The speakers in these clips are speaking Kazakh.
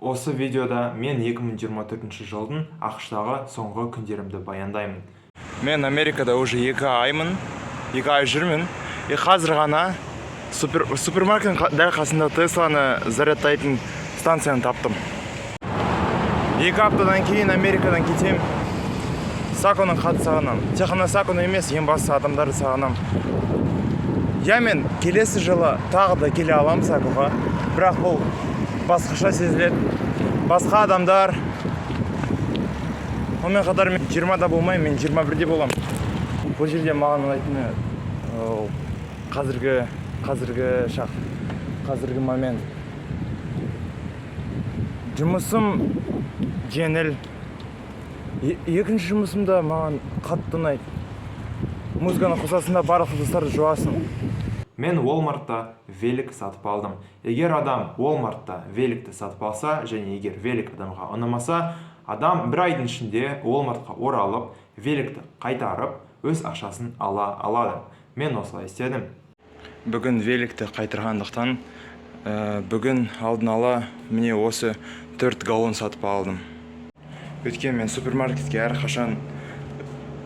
Осы видеода мен 2024 жылдың ақштағы соңғы күндерімді баяндаймын. Мен Америкада уже 2 ай жүрмін. Қазір ғана супермаркеттің дәл қасында Тесланы зарядтайтын станцияны таптым. 2 аптадан кейін Америкадан кетем. Саконың қатты сағынам. Тек қана Саконы емес, ең басты адамдарды сағынам. Мен келесі жылы тағы да келе аламын Сакоға. Бірақ бұл басқаша сезіледі. Басқа адамдар. Онымен қатар мен 20-да болмаймын, мен 21-де боламын. Бұл жерде маған ұнайтыны қазіргі момент. Жұмысым жеңіл. Екінші жұмысымда маған қатты ұнайды. Музыканы қосасында барлық ыдыстарды жуасың. Мен Walmart'та велик сатып алдым. Егер адам Walmart'та великті сатып алса, және егер велик адамға ұнамаса, адам бір айдың ішінде Walmart'қа оралып, великті қайтарып, өз ақшасын ала алады. Мен осылай істедім. Бүгін великті қайтырғандықтан, бүгін алдын ала міне осы 4 галлон сатып алдым. Өткен мен супермаркетке әрқашан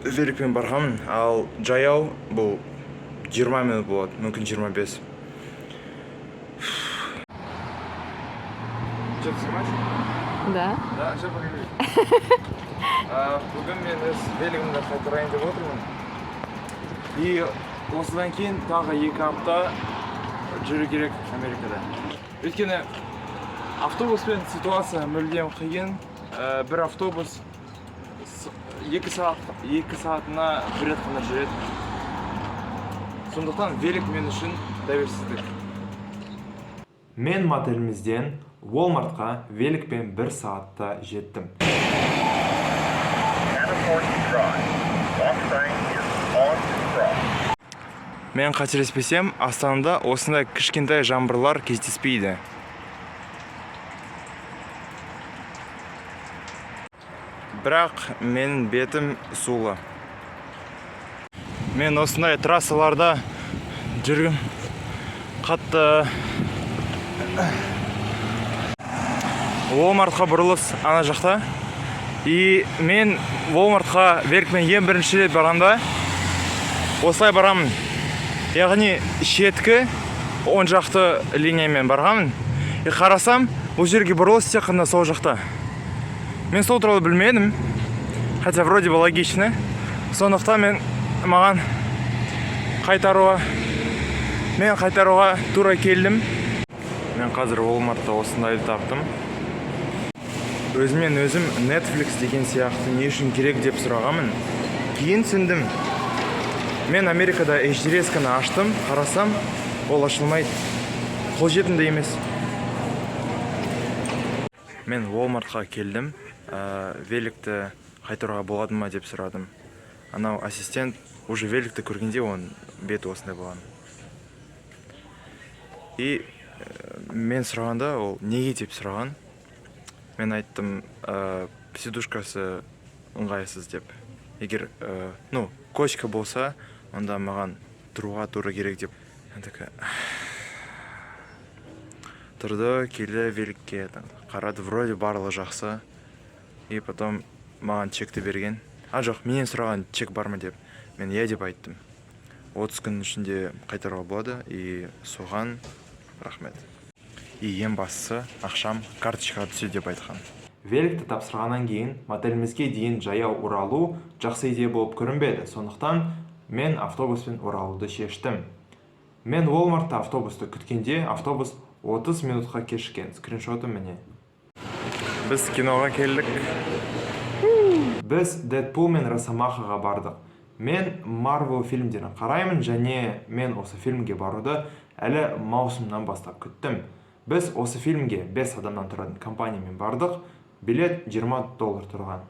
великпен барғанмын, ал жаяу бұл 20 минут болады, мүмкін 25. Да? Да, что погоди. Бүгін мен өз велигімді қайтарайын деп отырмын. И осыдан кейін тағы 2 апта жүру керек Америкада. Өйткені автобуспен ситуация мүлдем қиын. Бір автобус 2 сағатына бір рет қана жүреді. Сондықтан велик мен үшін тәуелсіздік. Мен мотелімізден Walmart'қа великпен 1 сағатта жеттім. Мен қателеспесем, Астанада осындай кішкентай жаңбырлар кездеспейді. Бірақ менің бетім сулы. Мен осындай трассаларда жүргім. Қатты Walmart'қа бұрылыс ана жақта. И мен Walmart'қа великпен ең бірінші рет барғанда осылай барамын. Яғни шеткі оң жақты линиямен барғанмын. И қарасам, бұл жерге бұрылыс тек қана сол жақта. Мен сол туралы білмедім. Хотя вроде бы логично. Сондықтан маған қайтаруға тура келдім. Мен қазір Walmart'та осындайды таптым. Өзімен өзім Netflix деген сияқты не үшін керек деп сұрағанмын. Кейін түсіндім. Мен Америкада HD-резканы аштым, қарасам, ол ашылмайды. Қолжетімді емес. Мен Walmart'қа келдім. Великті қайтаруға болады ма деп сұрадым. Анау ассистент уже великті көргенде оның беті осындай болған. И мен сұрағанда ол неге деп сұраған. Мен айттым, сидушкасы ыңғайсыз деп. Егер кочка болса, онда маған тұруға тура керек деп. Тұрды, келді великке, қарады, вроде барлығы жақсы. И потом маған чекті берген. Жоқ, менен сұраған чек бар ма деп. Мен деп айттым. 30 күн ішінде қайтаруға болады, и соған рахмет. И ең бастысы ақшам карточкаға түседі деп айтқан. Великті тапсырғаннан кейін мотелімізге дейін жаяу оралу жақсы идея болып көрінбеді. Сондықтан мен автобуспен оралуды шештім. Мен Walmart'та автобусты күткенде автобус 30 минутқа кешіккен. Скриншотым міне. Біз киноға келдік. Біз Дэдпул мен Росомахаға бардық. Мен Marvel фильмдерін қараймын, және мен осы фильмге баруды әлі маусымнан бастап күттім. Біз осы фильмге 5 адамнан тұратын компаниямен бардық. Билет $20 тұрған.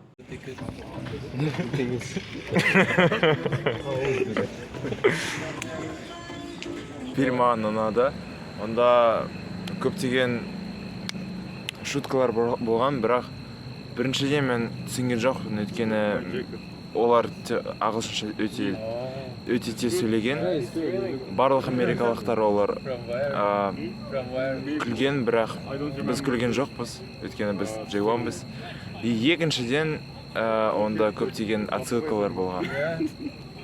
Фильм маған ұнады. Онда көптеген шуткалар болған, бірақ біріншіден мен түсінген жоқпын, өйткені олар ағылшынша өте өте тез сөйлеген. Барлық америкалықтар олар күлген, бірақ біз күлген жоқпыз, өйткені біз жайланбыз. Екіншіден, онда көптеген отсылкалар болған.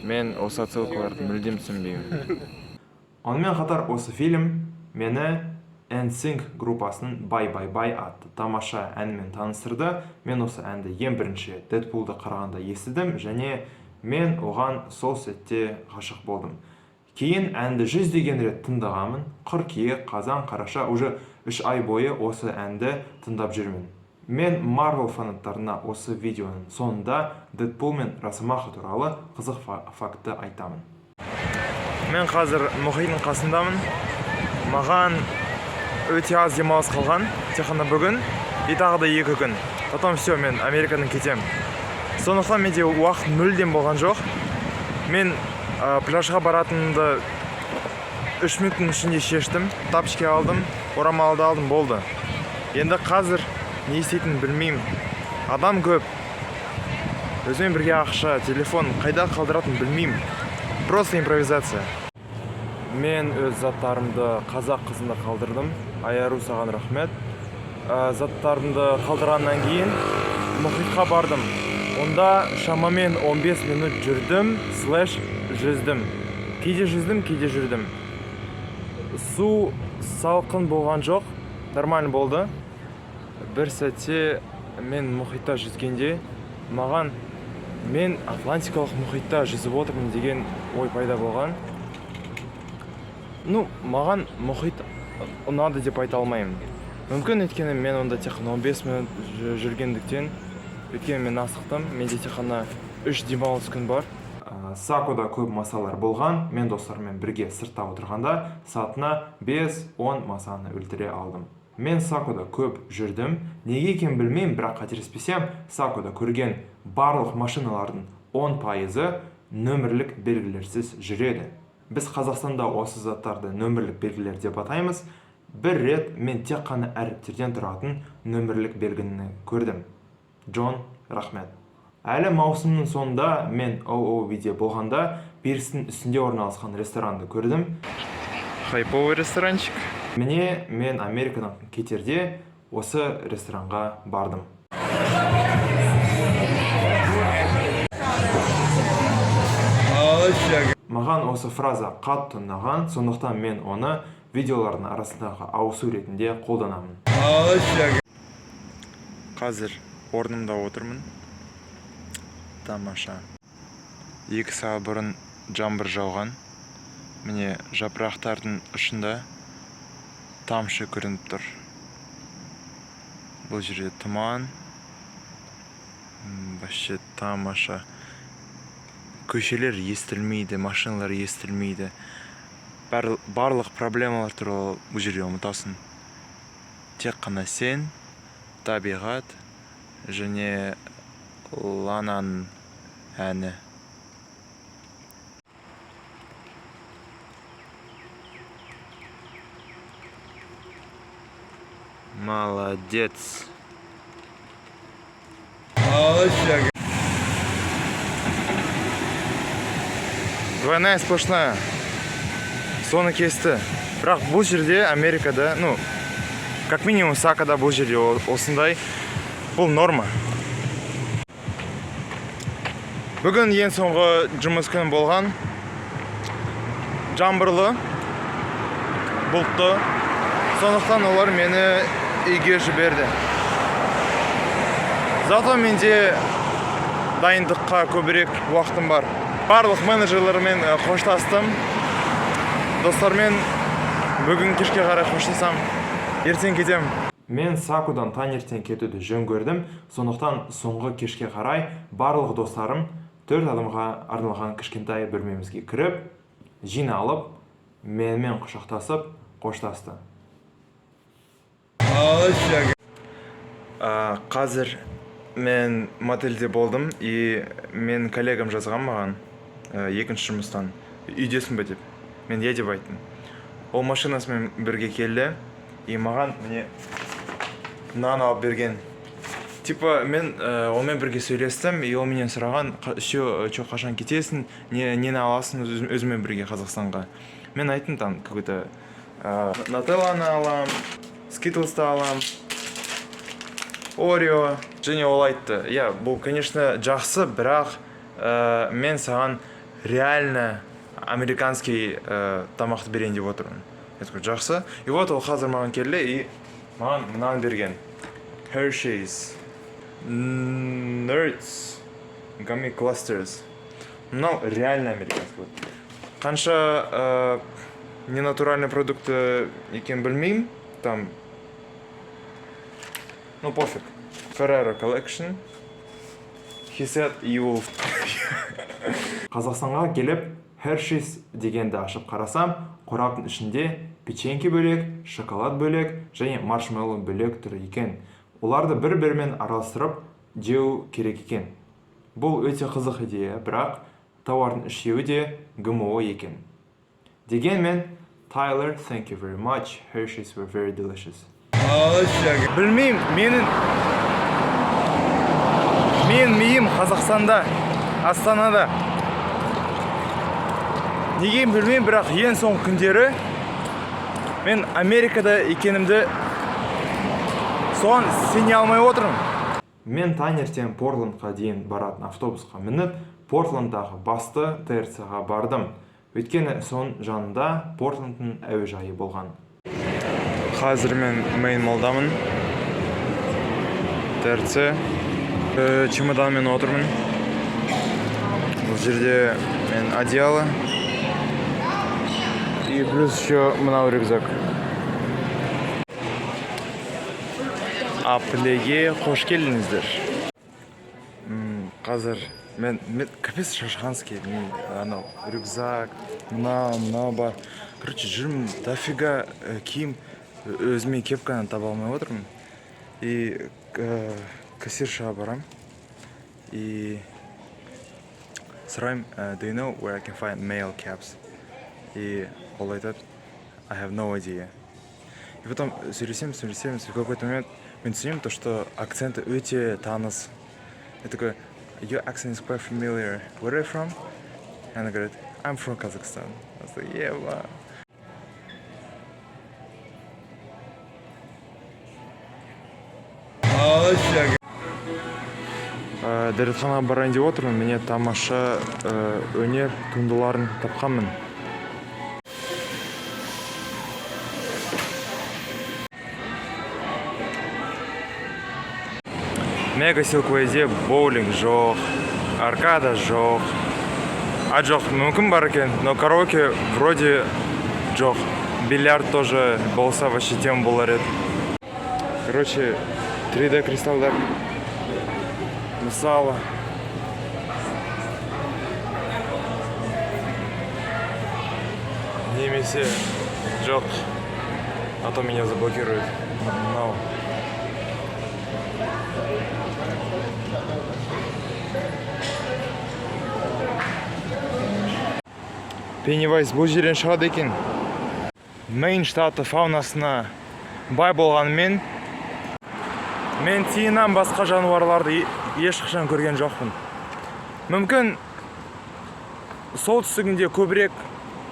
Мен осы отсылкаларды мүлдем түсінбеймін. Онымен қатар осы фильм мені NSYNC группасының Bye Bye Bye атты тамаша әнімен таныстырды. Мен осы әнді ең бірінші Дэдпулды қарағанда естідім, және мен оған сол сәтте ғашық болдым. Кейін әнді 100 рет тыңдағанмын. Қыркүйек, қазан, қараша, уже 3 ай бойы осы әнді тыңдап жүрмін. Мен Marvel фанаттарына осы видеоның соңында Дэдпул мен Росомаха туралы қызық факты айтамын. Мен қазір мұхиттың қасындамын. Маған өте аз демалыс қалған, тек қана бүгін, и тағы да 2 күн. Потом все, мен Америкадан кетем. Сондықтан менде уақыт мүлдем болған жоқ. Мен пляжға баратынымды 3 минуттың ішінде шештім, тапочки алдым, орамалды алдым, болды. Енді қазір не істейтінін білмеймін. Адам көп. Өзімен бірге ақша, телефон қайда қалдыратынын білмеймін. Просто импровизация. Мен өз заттарымды қазақ қызында қалдырдым. Айару, саған рахмет. Заттарымды қалдырғаннан кейін мұхитқа бардым. Онда шамамен 15 минут жүрдім, жүздім. Кейде жүздім, кейде жүрдім. Су салқын болған жоқ, нормально болды. Бір сәтте мен мұхитта жүзгенде, мен Атлантикалық мұхитта жүзіп отырмын деген ой пайда болған. Маған мұхит ұнады деп айта алмаймын. Мүмкін өйткені мен онда тек 15 минут жүргендіктен, өйткені мен асықтым, менде тек қана 3 демалыс күн бар. Сакуда көп масалар болған. Мен достарыммен бірге сыртта отырғанда саатына 5-10 масаны өлтіре алдым. Мен Сакуда көп жүрдім. Неге екенін білмеймін, бірақ қателеспесем, Сакуда көрген барлық машиналардың 10% нөмірлік белгілерсіз жүреді. Біз Қазақстанда осы заттарды нөмірлік белгілер деп атаймыз. Бір рет мен тек қана әріптерден тұратын нөмірлік белгіні көрдім. Джон, рахмет. Әлі маусымның соңында мен видео болғанда Пирстің үстінде орналасқан ресторанды көрдім. Хайповый ресторанчик. Міне, мен Америкадан кетерде осы ресторанға бардым. Маған осы фраза қатты ұнаған, сондықтан мен оны видеолардың арасындағы ауысу ретінде қолданамын. Қазір орнымда отырмын. Тамаша. 2 сағат бұрын жаңбыр жауған. Міне жапырақтардың ұшында тамшы көрініп тұр. Бұл жерде тұман. Вообще тамаша. Көшелер естілмейді, машиналар естілмейді. Барлық проблемалар туралы бұл жерде ұмытасың. Тек қана сен, табиғат және Лананың әні. Молодец. Двойная сплошная. Соны кесті. Бірақ бұл жерде Америкада, как минимум Сакада бұл жерде осындай, бұл норма. Бүгін ең соңғы жұмыс күн болған. Жаңбырлы, бұлтты. Сондықтан олар мені үйге жіберді. Зато менде дайындыққа көбірек уақытым бар. Барлық менеджерлермен қоштастым. Достармен бүгін кешке қарай қоштасам. Ертең кетем. Мен Сакудан таңертең кетуді жөн көрдім. Сондықтан соңғы кешке қарай барлық достарым 4 адамға арналған кішкентай бөлмемізге кіріп, жиналып, менімен құшақтасып, қоштасты. Қазір мен мотельде болдым, и мен коллегам жазған маған екінші жұмыстан. Үйдесің бе деп. Мен деп айттым. Ол машинасымен бірге келді, и маған міне нан алып берген. Типа мен онымен бірге сөйлестім, и ол менен сұраған, еще қашан кетесің, нені аласың өзімен бірге Қазақстанға. Мен айттым, там какой-то Нателланы алам, Скитлсты алам, Орео. Және ол айтты, бұл, конечно, жақсы, бірақ мен саған реально американский тамақты берейін деп отырмын. Я такой, жақсы. И вот ол қазір маған келді, и маған мынаны берген. Hershey's Nerds Gummy Clusters. Мынау реально американский. Қанша ненатуральный продукты екен білмеймін. Там, ну пофиг. Ferrero Collection. He said you. Қазақстанға келіп, Hershey's дегенді ашып қарасам, қораптың ішінде печеньке бөлек, шоколад бөлек және маршмеллоу бөлек түрі екен. Оларды бір-бірімен араластырып жеу керек екен. Бұл өте қызық идея, бірақ тауардың үшеуі де ГМО екен. Дегенмен, Tyler, thank you very much. Hershey's were very delicious. Білмеймін, менің миым Қазақстанда, Астанада. Неге білмеймін, бірақ ең соңғы күндері мен Америкада екенімді соған сене алмай отырмын. Мен таңертең Портландқа дейін баратын автобусқа мініп, Портландтағы басты ТРЦ-ға бардым. Өйткені соның жанында Портландтың әуежайы болған. Қазір мен Мейн Молдамын. ТРЦ. Чемоданмен отырмын. Бұл жерде мен одеяло. И плюс еще мынау рюкзак. Аплеге қош келдіңіздер. Қазір мен капец шашқанский. Анау рюкзак, мынау бар. Короче, жүрмін дофига киім, өзіме кепканы таба алмай отырмын. И кассиршаға барам. И сұрайым, do you know where I can find male caps? И ол айтады, I have no idea. И потом сөйлесем, в какой-то момент мен түсінемін, то, что акценты өте таныс. Я такой, your accent is quite familiar. Where are you from? И она говорит, I'm from Kazakhstan. I was like, yeah, wow. Дәретханаға барайын деп отырмын, мене тамаша өнер туындыларын тапқанмын. Мега Силквейде боулинг жоқ, аркада жоқ. Жоқ, мүмкін бар екен, но караоке вроде жоқ. Бильярд тоже болса вообще тем болар еді. Короче, 3D кристалдар. Мысалы. Немесе жоқ. А то меня заблокируют. No. Пеннивайз бұл жерден шығады екен. Мейн штаты фаунасына бай болғанымен мен тиыннан басқа жануарларды ешқашан көрген жоқпын. Мүмкін солтүстігінде көбірек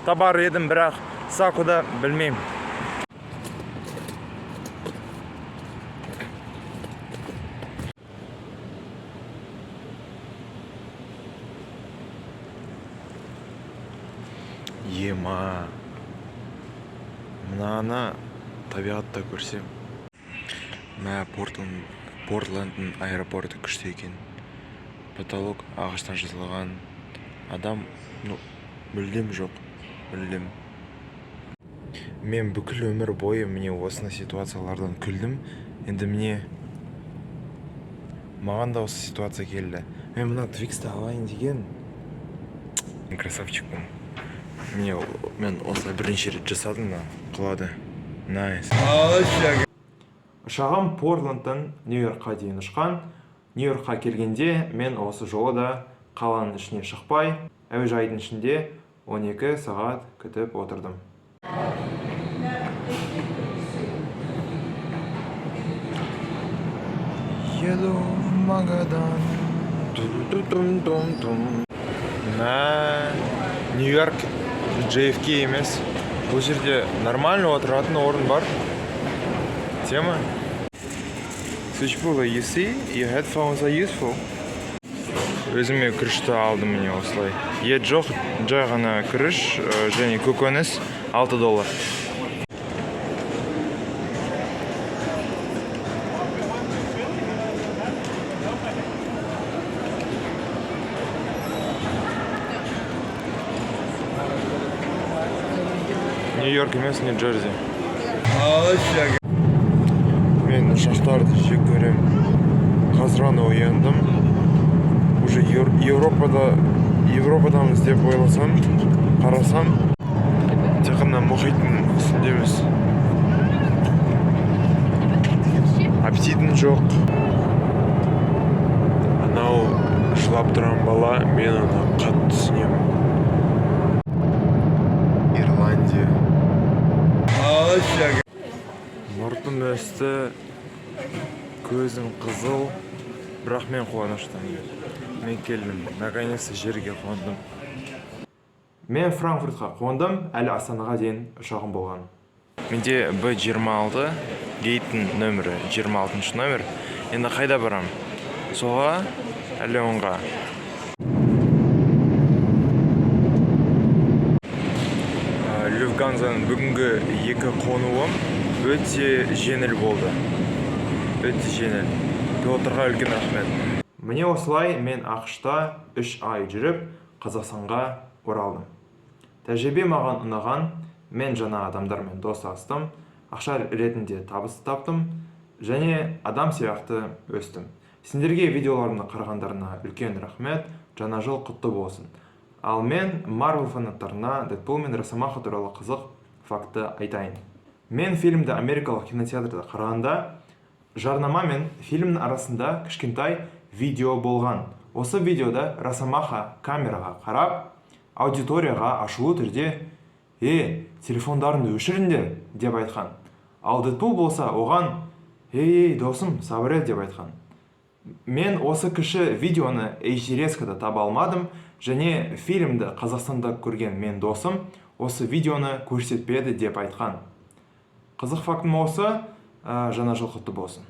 табар едім, бірақ Сакуда білмеймін. Ема. Мынаны табиғатта көрсем. Мә Портландтың аэропорты күшті екен. Потолок ағаштан жасалған. Адам, мүлдем жоқ. Мүлдем. Мен бүкіл өмір бойы міне осындай ситуациялардан күлдім. Енді міне маған да осы ситуация келді. Мен мына Твиксті алайын деген. Красавчикпін. Мен осылай бірінші рет жасадым, қылады. Найс. Ұшағым Портландтан Нью-Йоркқа дейін ұшқан. Нью-Йоркқа келгенде мен осы жолы да қаланың ішіне шықпай, әуежайдың ішінде 12 сағат күтіп отырдым. Еду в Магадан. Тум-тум-тум-тум. Нью-Йорк JFK емес. Бұл жерде нормально отыратын орын бар. Тема. Switchboard, you see, your headphones are useful. Өзіме күрішті алдым міне осылай. Ет жоқ, жай ғана күріш және көкөніс $6. Нью-Йорк емес, Нью-Джерси. Мен ұшақтарды жек көрем. Қазір ғана ояндым. Уже Европадамыз деп ойласам, қарасам, тек қана мұхиттың үстіндеміз. Аппетитім жоқ. Анау жылап тұрған бала, мен оны қатты түсінемін. Ирландия. Мұртым өсті, көзім қызыл, бірақ мен қуаныштымын. Мен келдім, наконец-то жерге қондым. Мен Франкфуртқа қондым, әлі Астанаға дейін ұшағым болған. Менде B26, гейттің нөмірі, 26-шы нөмір. Енді қайда барам? Соға, әлі оңға. Люфтганзаның бүгінгі екі қонуым өте жеңіл болды. Өте жеңіл. Пилоттарға үлкен рахмет. Міне осылай мен ақш-та 3 ай жүріп, Қазақстанға оралдым. Тәжірибе маған ұнаған, мен жаңа адамдармен достастым, ақша ретінде табыс таптым, және адам сияқты өстім. Сендерге видеоларымды қарағандарына үлкен рахмет, жаңа жыл құтты болсын. Ал мен Marvel фанаттарына Дэдпул мен Росомаха туралы қызық факты айтайын. Мен фильмді америкалық кинотеатрда қарағанда, жарнама мен фильмнің арасында кішкентай видео болған. Осы видеода Росомаха камераға қарап, аудиторияға ашулы түрде телефондарыңды өшіріңдер деп айтқан. Ал Дэдпул болса оған досым, сабыр ет деп айтқан. Мен осы кіші видеоны HD-резкада таба алмадым, және фильмді Қазақстанда көрген мен досым осы видеоны көрсетпеді деп айтқан. Қызық фактым осы, жаңа жыл құтты болсын.